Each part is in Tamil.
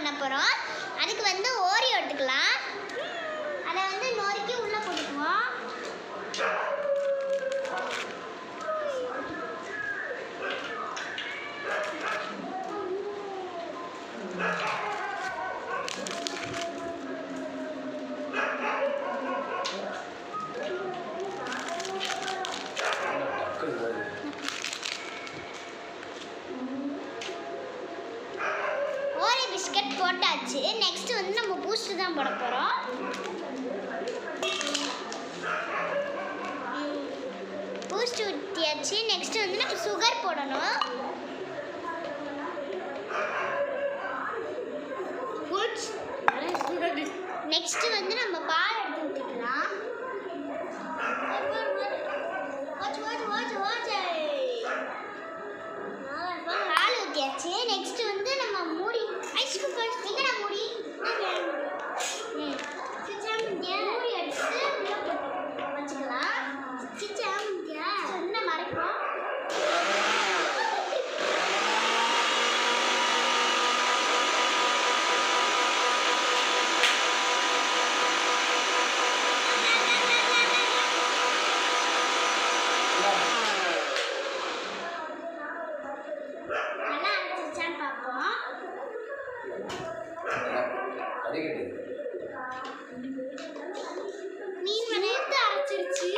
பண்ண போகிறோம். அதுக்கு வந்து ஓரியோ எடுத்துக்கலாம். அதை வந்து நொறுக்கி உள்ளே போட்டுக்குவோம். ஓரியோ பிஸ்கட் போட்டாச்சு. நெக்ஸ்ட் வந்து நம்ம பூஸ்ட் தான் போட போகிறோம். பூஸ்ட் ஊற்றியாச்சு. நெக்ஸ்ட் வந்து நம்ம சுகர் போடணும். நெக்ஸ்ட் வந்து நம்ம பால் எடுத்து ஊற்றிக்கலாம். பால் ஊற்றியாச்சு. நெக்ஸ்ட் வந்து நம்ம மூடி ஐஸ்கிரீம் எங்கடா மூடி மூடி எடுத்து வச்சுக்கலாம். என்ன மறைப்போம். நல்லா அரைச்சிருச்சான்னு பார்ப்போம். மீன் வரையத்து அரைச்சிருச்சு.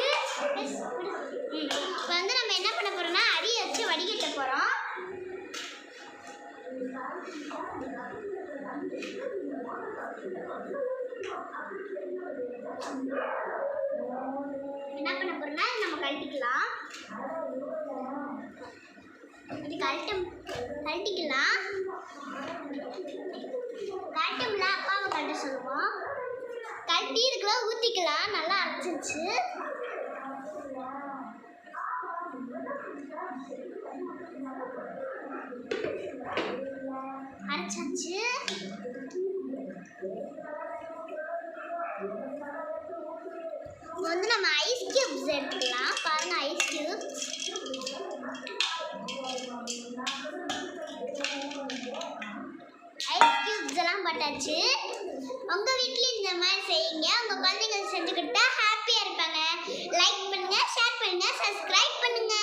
இப்போ வந்து நம்ம என்ன பண்ண போறோம்னா அரியை வச்சு வடிகட்ட போறோம். என்ன பண்ண போறோம்னா நம்ம கழட்டிக்கலாம். இது கழட்டிக்கலாம். கழட்டம்ல அப்பாவை கழட்ட சொல்லுவோம். கழட்டி இதுக்குள்ள ஊற்றிக்கலாம். நல்லா அரைச்சிருச்சு. அரைச்சாச்சு. வந்து நம்ம ஐஸ் கியூப்ஸ் எடுத்துக்கலாம். பாருங்க ஐஸ் கியூப்ஸ். ஐஸ் கியூப்ஸ் எல்லாம் போட்டாச்சு. உங்க வீட்லயும் இந்த மாதிரி செய்யுங்க. உங்க குழந்தைங்க செஞ்சுக்கிட்டா ஹாப்பியா இருப்பாங்க. லைக் பண்ணுங்க, ஷேர் பண்ணுங்க, சப்ஸ்கிரைப் பண்ணுங்க.